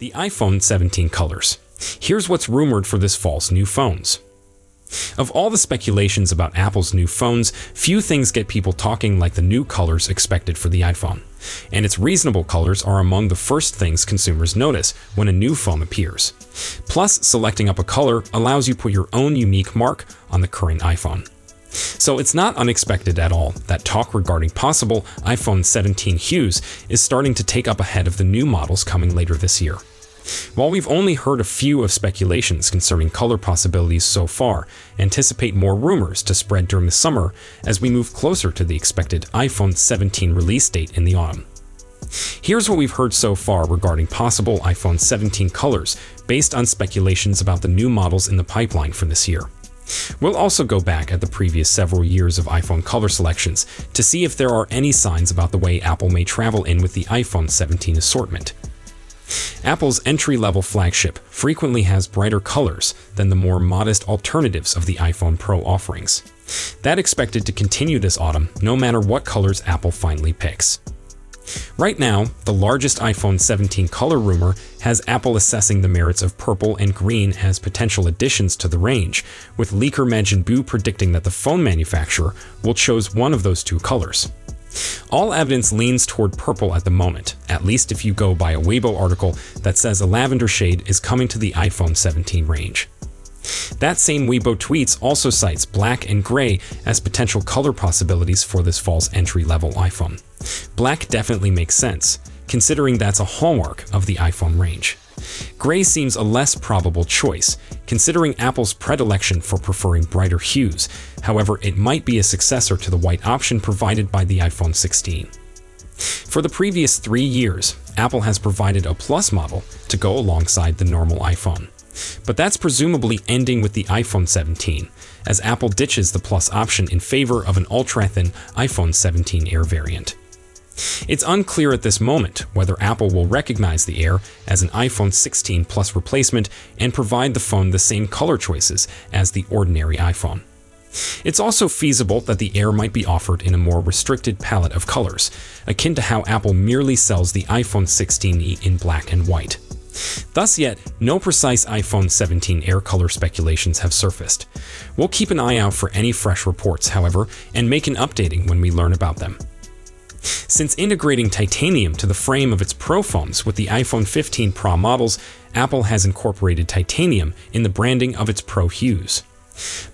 The iPhone 17 colors. Here's what's rumored for this fall's new phones. Of all the speculations about Apple's new phones, few things get people talking like the new colors expected for the iPhone. And its reasonable colors are among the first things consumers notice when a new phone appears. Plus, selecting up a color allows you to put your own unique mark on the current iPhone. So it's not unexpected at all that talk regarding possible iPhone 17 hues is starting to take up ahead of the new models coming later this year. While we've only heard a few of speculations concerning color possibilities so far, anticipate more rumors to spread during the summer as we move closer to the expected iPhone 17 release date in the autumn. Here's what we've heard so far regarding possible iPhone 17 colors based on speculations about the new models in the pipeline for this year. We'll also go back at the previous several years of iPhone color selections to see if there are any signs about the way Apple may travel in with the iPhone 17 assortment. Apple's entry-level flagship frequently has brighter colors than the more modest alternatives of the iPhone Pro offerings. That's expected to continue this autumn, no matter what colors Apple finally picks. Right now, the largest iPhone 17 color rumor has Apple assessing the merits of purple and green as potential additions to the range, with leaker Majin Buu predicting that the phone manufacturer will choose one of those two colors. All evidence leans toward purple at the moment, at least if you go by a Weibo article that says a lavender shade is coming to the iPhone 17 range. That same Weibo tweets also cites black and gray as potential color possibilities for this fall's entry-level iPhone. Black definitely makes sense, considering that's a hallmark of the iPhone range. Gray seems a less probable choice, considering Apple's predilection for preferring brighter hues. However, it might be a successor to the white option provided by the iPhone 16. For the previous 3 years, Apple has provided a Plus model to go alongside the normal iPhone. But that's presumably ending with the iPhone 17, as Apple ditches the Plus option in favor of an ultrathin iPhone 17 Air variant. It's unclear at this moment whether Apple will recognize the Air as an iPhone 16 Plus replacement and provide the phone the same color choices as the ordinary iPhone. It's also feasible that the Air might be offered in a more restricted palette of colors, akin to how Apple merely sells the iPhone 16e in black and white. Thus yet, no precise iPhone 17 Air color speculations have surfaced. We'll keep an eye out for any fresh reports, however, and make an updating when we learn about them. Since integrating titanium to the frame of its Pro phones with the iPhone 15 Pro models, Apple has incorporated titanium in the branding of its Pro hues.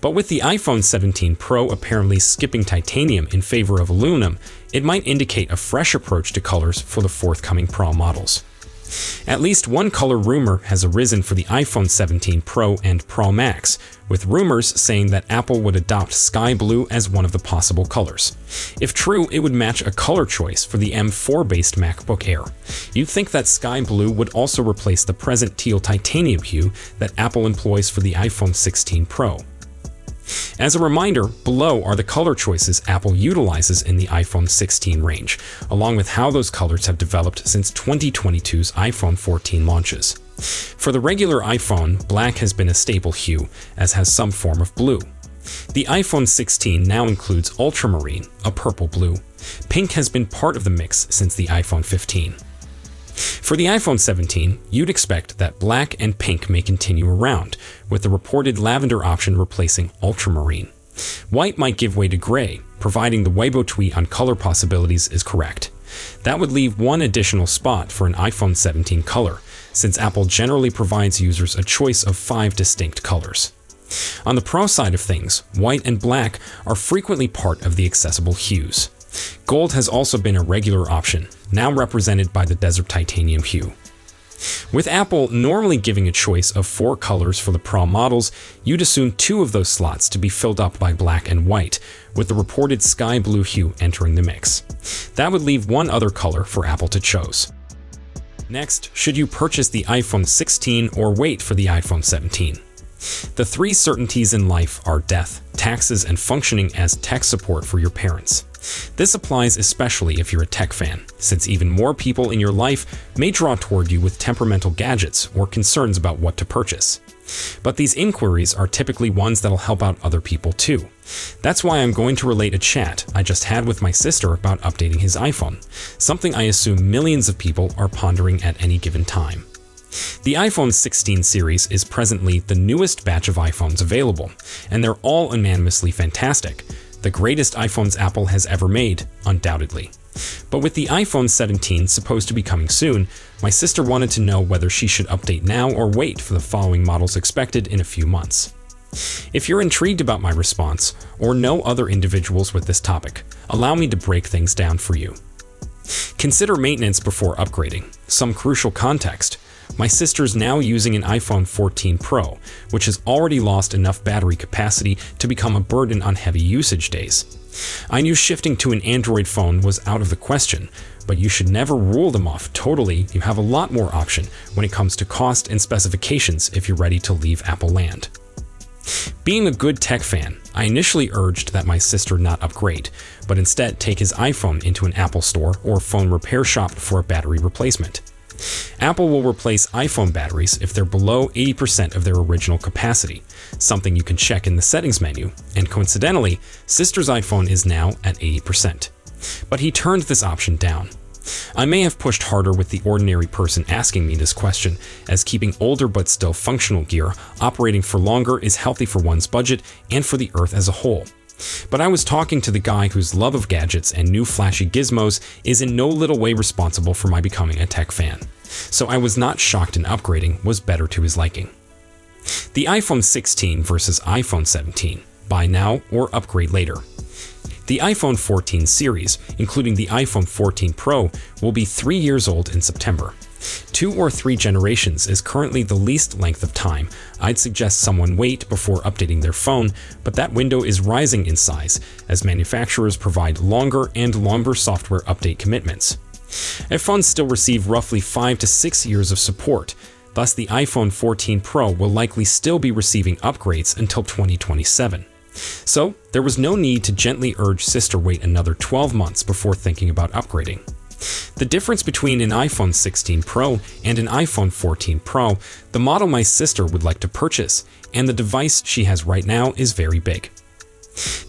But with the iPhone 17 Pro apparently skipping titanium in favor of aluminum, it might indicate a fresh approach to colors for the forthcoming Pro models. At least one color rumor has arisen for the iPhone 17 Pro and Pro Max, with rumors saying that Apple would adopt sky blue as one of the possible colors. If true, it would match a color choice for the M4-based MacBook Air. You'd think that sky blue would also replace the present teal titanium hue that Apple employs for the iPhone 16 Pro. As a reminder, below are the color choices Apple utilizes in the iPhone 16 range, along with how those colors have developed since 2022's iPhone 14 launches. For the regular iPhone, black has been a staple hue, as has some form of blue. The iPhone 16 now includes ultramarine, a purple blue. Pink has been part of the mix since the iPhone 15. For the iPhone 17, you'd expect that black and pink may continue around, with the reported lavender option replacing ultramarine. White might give way to gray, providing the Weibo tweet on color possibilities is correct. That would leave one additional spot for an iPhone 17 color, since Apple generally provides users a choice of 5 distinct colors. On the Pro side of things, white and black are frequently part of the accessible hues. Gold has also been a regular option, now represented by the Desert Titanium hue. With Apple normally giving a choice of 4 colors for the Pro models, you'd assume 2 of those slots to be filled up by black and white, with the reported sky blue hue entering the mix. That would leave one other color for Apple to choose. Next, should you purchase the iPhone 16 or wait for the iPhone 17? The 3 certainties in life are death, taxes, and functioning as tech support for your parents. This applies especially if you're a tech fan, since even more people in your life may draw toward you with temperamental gadgets or concerns about what to purchase. But these inquiries are typically ones that'll help out other people too. That's why I'm going to relate a chat I just had with my sister about updating his iPhone, something I assume millions of people are pondering at any given time. The iPhone 16 series is presently the newest batch of iPhones available, and they're all unanimously fantastic. The greatest iPhones Apple has ever made, undoubtedly. But with the iPhone 17 supposed to be coming soon, my sister wanted to know whether she should update now or wait for the following models expected in a few months. If you're intrigued about my response, or know other individuals with this topic, allow me to break things down for you. Consider maintenance before upgrading. Some crucial context. My sister's now using an iPhone 14 Pro, which has already lost enough battery capacity to become a burden on heavy usage days. I knew shifting to an Android phone was out of the question, but you should never rule them off totally. You have a lot more option when it comes to cost and specifications if you're ready to leave Apple land. Being a good tech fan, I initially urged that my sister not upgrade, but instead take his iPhone into an Apple store or phone repair shop for a battery replacement. Apple will replace iPhone batteries if they're below 80% of their original capacity, something you can check in the settings menu, and coincidentally, sister's iPhone is now at 80%. But he turned this option down. I may have pushed harder with the ordinary person asking me this question, as keeping older but still functional gear operating for longer is healthy for one's budget and for the Earth as a whole. But I was talking to the guy whose love of gadgets and new flashy gizmos is in no little way responsible for my becoming a tech fan. So I was not shocked and upgrading was better to his liking. The iPhone 16 versus iPhone 17. Buy now or upgrade later. The iPhone 14 series, including the iPhone 14 Pro, will be 3 years old in September. 2 or 3 generations is currently the least length of time. I'd suggest someone wait before updating their phone, but that window is rising in size as manufacturers provide longer and longer software update commitments. iPhones still receive roughly 5 to 6 years of support. Thus, the iPhone 14 Pro will likely still be receiving upgrades until 2027. So, there was no need to gently urge sister wait another 12 months before thinking about upgrading. The difference between an iPhone 16 Pro and an iPhone 14 Pro, the model my sister would like to purchase, and the device she has right now is very big.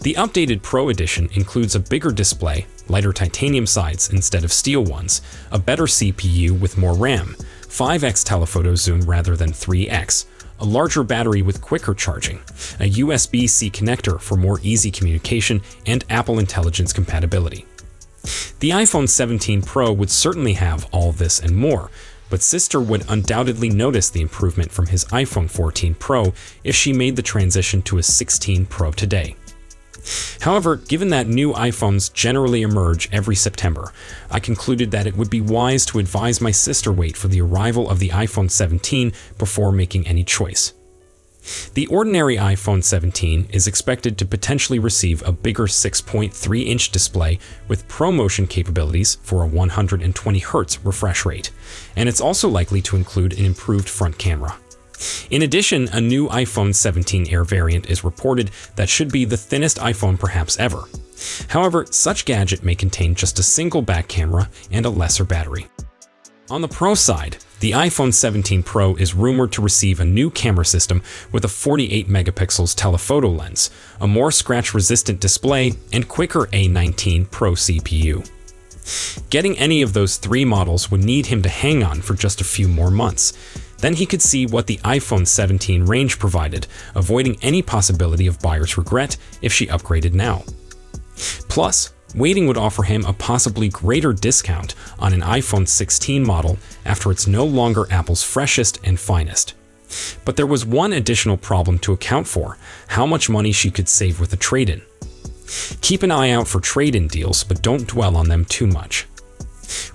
The updated Pro edition includes a bigger display, lighter titanium sides instead of steel ones, a better CPU with more RAM, 5x telephoto zoom rather than 3x, a larger battery with quicker charging, a USB-C connector for more easy communication, and Apple Intelligence compatibility. The iPhone 17 Pro would certainly have all this and more, but sister would undoubtedly notice the improvement from his iPhone 14 Pro if she made the transition to a 16 Pro today. However, given that new iPhones generally emerge every September, I concluded that it would be wise to advise my sister wait for the arrival of the iPhone 17 before making any choice. The ordinary iPhone 17 is expected to potentially receive a bigger 6.3-inch display with ProMotion capabilities for a 120Hz refresh rate, and it's also likely to include an improved front camera. In addition, a new iPhone 17 Air variant is reported that should be the thinnest iPhone perhaps ever. However, such gadget may contain just a single back camera and a lesser battery. On the Pro side, the iPhone 17 Pro is rumored to receive a new camera system with a 48 megapixels telephoto lens, a more scratch-resistant display, and quicker A19 Pro CPU. Getting any of those 3 models would need him to hang on for just a few more months. Then he could see what the iPhone 17 range provided, avoiding any possibility of buyer's regret if she upgraded now. Plus, waiting would offer him a possibly greater discount on an iPhone 16 model after it's no longer Apple's freshest and finest. But there was one additional problem to account for: how much money she could save with a trade-in. Keep an eye out for trade-in deals, but don't dwell on them too much.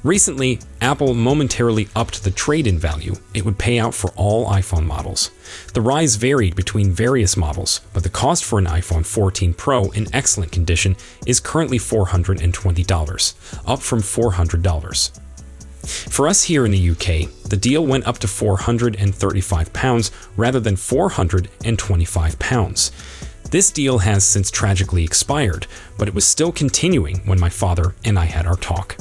Recently, Apple momentarily upped the trade-in value it would pay out for all iPhone models. The rise varied between various models, but the cost for an iPhone 14 Pro in excellent condition is currently $420, up from $400. For us here in the UK, the deal went up to £435 rather than £425. This deal has since tragically expired, but it was still continuing when my father and I had our talk.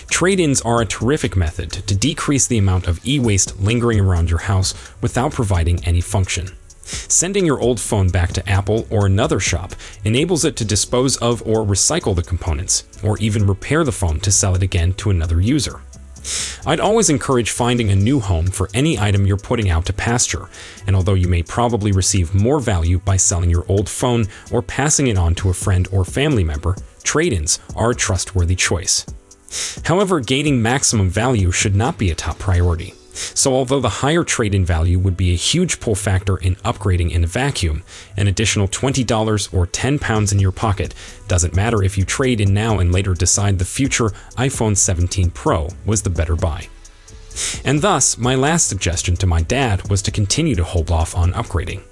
Trade-ins are a terrific method to decrease the amount of e-waste lingering around your house without providing any function. Sending your old phone back to Apple or another shop enables it to dispose of or recycle the components, or even repair the phone to sell it again to another user. I'd always encourage finding a new home for any item you're putting out to pasture, and although you may probably receive more value by selling your old phone or passing it on to a friend or family member, trade-ins are a trustworthy choice. However, gaining maximum value should not be a top priority. So although the higher trade-in value would be a huge pull factor in upgrading in a vacuum, an additional $20 or £10 in your pocket doesn't matter if you trade in now and later decide the future iPhone 17 Pro was the better buy. And thus, my last suggestion to my dad was to continue to hold off on upgrading.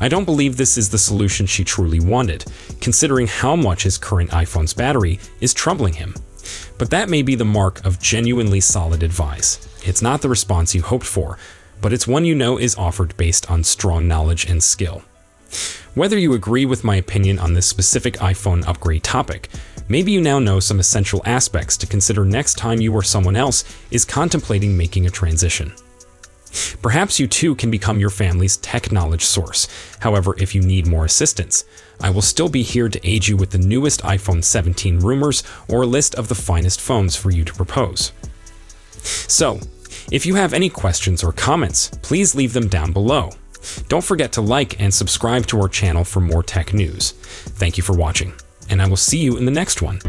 I don't believe this is the solution she truly wanted, considering how much his current iPhone's battery is troubling him. But that may be the mark of genuinely solid advice. It's not the response you hoped for, but it's one you know is offered based on strong knowledge and skill. Whether you agree with my opinion on this specific iPhone upgrade topic, maybe you now know some essential aspects to consider next time you or someone else is contemplating making a transition. Perhaps you too can become your family's tech knowledge source. However, if you need more assistance, I will still be here to aid you with the newest iPhone 17 rumors or a list of the finest phones for you to propose. So, if you have any questions or comments, please leave them down below. Don't forget to like and subscribe to our channel for more tech news. Thank you for watching, and I will see you in the next one.